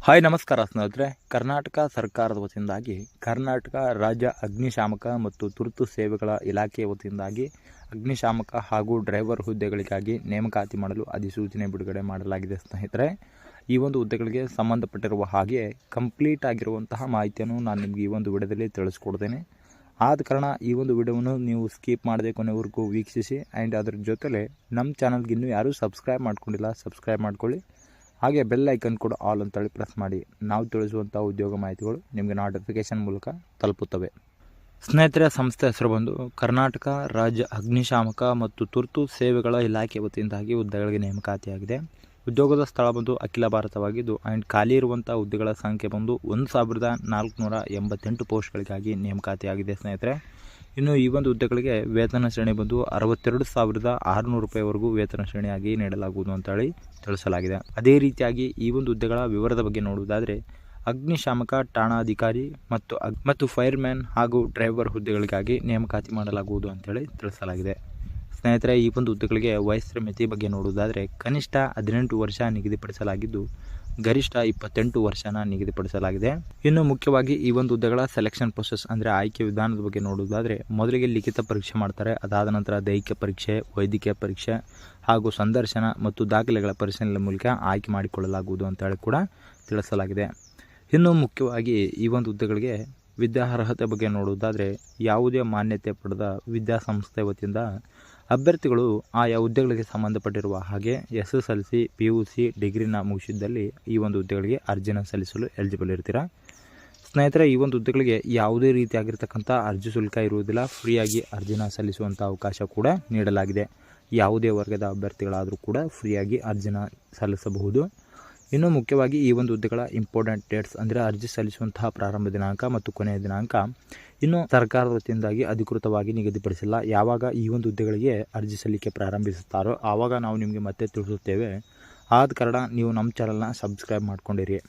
Hi ನಮಸ್ಕಾರ ಸ್ನೇಹಿತರೆ. ಕರ್ನಾಟಕ ಸರ್ಕಾರದ ವತಿಯಿಂದಾಗಿ ಕರ್ನಾಟಕ ರಾಜ್ಯ ಅಗ್ನಿಶಾಮಕ ಮತ್ತು ತುರ್ತು ಸೇವೆಗಳ ಇಲಾಖೆಯ ವತಿಯಿಂದಾಗಿ ಅಗ್ನಿಶಾಮಕ ಹಾಗೂ ಡ್ರೈವರ್ ಹುದ್ದೆಗಳಿಗಾಗಿ ನೇಮಕಾತಿ ಮಾಡಲು ಅಧಿಸೂಚನೆ ಬಿಡುಗಡೆ ಮಾಡಲಾಗಿದೆ ಸ್ನೇಹಿತರೆ. ಈ ಒಂದು ಹುದ್ದೆಗಳಿಗೆ ಸಂಬಂಧಪಟ್ಟಿರುವ ಹಾಗೆ ಕಂಪ್ಲೀಟ್ ಆಗಿರುವಂತಹ ಮಾಹಿತಿಯನ್ನು ನಾನು ನಿಮಗೆ ಈ ಒಂದು ವಿಡಿಯೋದಲ್ಲಿ ತಿಳಿಸ್ಕೊಡ್ತೇನೆ. ಆದ ಕಾರಣ ಈ ಒಂದು ವಿಡಿಯೋವನ್ನು ನೀವು ಸ್ಕಿಪ್ ಮಾಡದೆ ಕೊನೆವರೆಗೂ ವೀಕ್ಷಿಸಿ. ಆ್ಯಂಡ್ ಅದರ ಜೊತೆಲೆ ನಮ್ಮ ಚಾನಲ್ಗೆ ಇನ್ನೂ ಯಾರೂ ಸಬ್ಸ್ಕ್ರೈಬ್ ಮಾಡ್ಕೊಂಡಿಲ್ಲ, ಸಬ್ಸ್ಕ್ರೈಬ್ ಮಾಡ್ಕೊಳ್ಳಿ. ಹಾಗೆ ಬೆಲ್ ಐಕನ್ ಕೂಡ ಆಲ್ ಅಂತೇಳಿ ಪ್ರೆಸ್ ಮಾಡಿ. ನಾವು ತಿಳಿಸುವಂಥ ಉದ್ಯೋಗ ಮಾಹಿತಿಗಳು ನಿಮಗೆ ನೋಟಿಫಿಕೇಶನ್ ಮೂಲಕ ತಲುಪುತ್ತವೆ. ಸ್ನೇಹಿತರೆ, ಸಂಸ್ಥೆ ಹೆಸರು ಬಂದು ಕರ್ನಾಟಕ ರಾಜ್ಯ ಅಗ್ನಿಶಾಮಕ ಮತ್ತು ತುರ್ತು ಸೇವೆಗಳ ಇಲಾಖೆ ವತಿಯಿಂದಾಗಿ ಹುದ್ದೆಗಳಿಗೆ ನೇಮಕಾತಿಯಾಗಿದೆ. ಉದ್ಯೋಗದ ಸ್ಥಳ ಬಂದು ಅಖಿಲ ಭಾರತವಾಗಿದ್ದು ಆ್ಯಂಡ್ ಖಾಲಿ ಇರುವಂಥ ಹುದ್ದೆಗಳ ಸಂಖ್ಯೆ ಬಂದು 1488 ಪೋಸ್ಟ್ಗಳಿಗಾಗಿ ನೇಮಕಾತಿಯಾಗಿದೆ ಸ್ನೇಹಿತರೆ. ಇನ್ನು ಈ ಒಂದು ಹುದ್ದೆಗಳಿಗೆ ವೇತನ ಶ್ರೇಣಿ ಬಂದು 62,600 ರೂಪಾಯಿವರೆಗೂ ವೇತನ ಶ್ರೇಣಿಯಾಗಿ ನೀಡಲಾಗುವುದು ಅಂತೇಳಿ ತಿಳಿಸಲಾಗಿದೆ. ಅದೇ ರೀತಿಯಾಗಿ ಈ ಒಂದು ಹುದ್ದೆಗಳ ವಿವರದ ಬಗ್ಗೆ ನೋಡುವುದಾದರೆ ಅಗ್ನಿಶಾಮಕ ಠಾಣಾಧಿಕಾರಿ ಮತ್ತು ಫೈರ್ಮ್ಯಾನ್ ಹಾಗೂ ಡ್ರೈವರ್ ಹುದ್ದೆಗಳಿಗಾಗಿ ನೇಮಕಾತಿ ಮಾಡಲಾಗುವುದು ಅಂತೇಳಿ ತಿಳಿಸಲಾಗಿದೆ. ಸ್ನೇಹಿತರೆ, ಈ ಒಂದು ಹುದ್ದೆಗಳಿಗೆ ವಯಸ್ಸಿನ ಮಿತಿ ಬಗ್ಗೆ ನೋಡುವುದಾದರೆ ಕನಿಷ್ಠ 18 ವರ್ಷ ನಿಗದಿಪಡಿಸಲಾಗಿದ್ದು ಗರಿಷ್ಠ 28 ವರ್ಷನ ನಿಗದಿಪಡಿಸಲಾಗಿದೆ. ಇನ್ನು ಮುಖ್ಯವಾಗಿ ಈ ಒಂದು ಹುದ್ದೆಗಳ ಸೆಲೆಕ್ಷನ್ ಪ್ರೊಸೆಸ್ ಅಂದರೆ ಆಯ್ಕೆ ವಿಧಾನದ ಬಗ್ಗೆ ನೋಡುವುದಾದರೆ ಮೊದಲಿಗೆ ಲಿಖಿತ ಪರೀಕ್ಷೆ ಮಾಡ್ತಾರೆ. ಅದಾದ ನಂತರ ದೈಹಿಕ ಪರೀಕ್ಷೆ, ವೈದ್ಯಕೀಯ ಪರೀಕ್ಷೆ ಹಾಗೂ ಸಂದರ್ಶನ ಮತ್ತು ದಾಖಲೆಗಳ ಪರಿಶೀಲನೆ ಮೂಲಕ ಆಯ್ಕೆ ಮಾಡಿಕೊಳ್ಳಲಾಗುವುದು ಅಂತೇಳಿ ಕೂಡ ತಿಳಿಸಲಾಗಿದೆ. ಇನ್ನು ಮುಖ್ಯವಾಗಿ ಈ ಒಂದು ಹುದ್ದೆಗಳಿಗೆ ವಿದ್ಯಾರ್ಹತೆ ಬಗ್ಗೆ ನೋಡುವುದಾದರೆ ಯಾವುದೇ ಮಾನ್ಯತೆ ಪಡೆದ ವಿದ್ಯಾಸಂಸ್ಥೆ ವತಿಯಿಂದ ಅಭ್ಯರ್ಥಿಗಳು ಆಯಾ ಹುದ್ದೆಗಳಿಗೆ ಸಂಬಂಧಪಟ್ಟಿರುವ ಹಾಗೆ SSLC, PUC ಡಿಗ್ರಿನ ಮುಗಿಸಿದ್ದಲ್ಲಿ ಈ ಒಂದು ಹುದ್ದೆಗಳಿಗೆ ಅರ್ಜಿನ ಸಲ್ಲಿಸಲು ಎಲಿಜಿಬಲ್ ಇರ್ತೀರಾ. ಸ್ನೇಹಿತರೆ, ಈ ಒಂದು ಹುದ್ದೆಗಳಿಗೆ ಯಾವುದೇ ರೀತಿಯಾಗಿರ್ತಕ್ಕಂಥ ಅರ್ಜಿ ಶುಲ್ಕ ಇರುವುದಿಲ್ಲ. ಫ್ರೀಯಾಗಿ ಅರ್ಜಿನ ಸಲ್ಲಿಸುವಂಥ ಅವಕಾಶ ಕೂಡ ನೀಡಲಾಗಿದೆ. ಯಾವುದೇ ವರ್ಗದ ಅಭ್ಯರ್ಥಿಗಳಾದರೂ ಕೂಡ ಫ್ರೀಯಾಗಿ ಅರ್ಜಿನ ಸಲ್ಲಿಸಬಹುದು. ಇನ್ನು ಮುಖ್ಯವಾಗಿ ಈ ಒಂದು ಹುದ್ದೆಗಳ ಇಂಪಾರ್ಟೆಂಟ್ ಡೇಟ್ಸ್ ಅಂದರೆ ಅರ್ಜಿ ಸಲ್ಲಿಸುವಂತಹ ಪ್ರಾರಂಭ ದಿನಾಂಕ ಮತ್ತು ಕೊನೆಯ ದಿನಾಂಕ ಇನ್ನು ಸರ್ಕಾರದ ವತಿಯಿಂದಾಗಿ ಅಧಿಕೃತವಾಗಿ ನಿಗದಿಪಡಿಸಿಲ್ಲ. ಯಾವಾಗ ಈ ಒಂದು ಹುದ್ದೆಗಳಿಗೆ ಅರ್ಜಿ ಸಲ್ಲಿಕೆ ಪ್ರಾರಂಭಿಸುತ್ತಾರೋ ಆವಾಗ ನಾವು ನಿಮಗೆ ಮತ್ತೆ ತಿಳಿಸುತ್ತೇವೆ. ಆದ ಕಾರಣ ನೀವು ನಮ್ಮ ಚಾನಲ್ನ ಸಬ್ಸ್ಕ್ರೈಬ್ ಮಾಡ್ಕೊಂಡಿರಿ.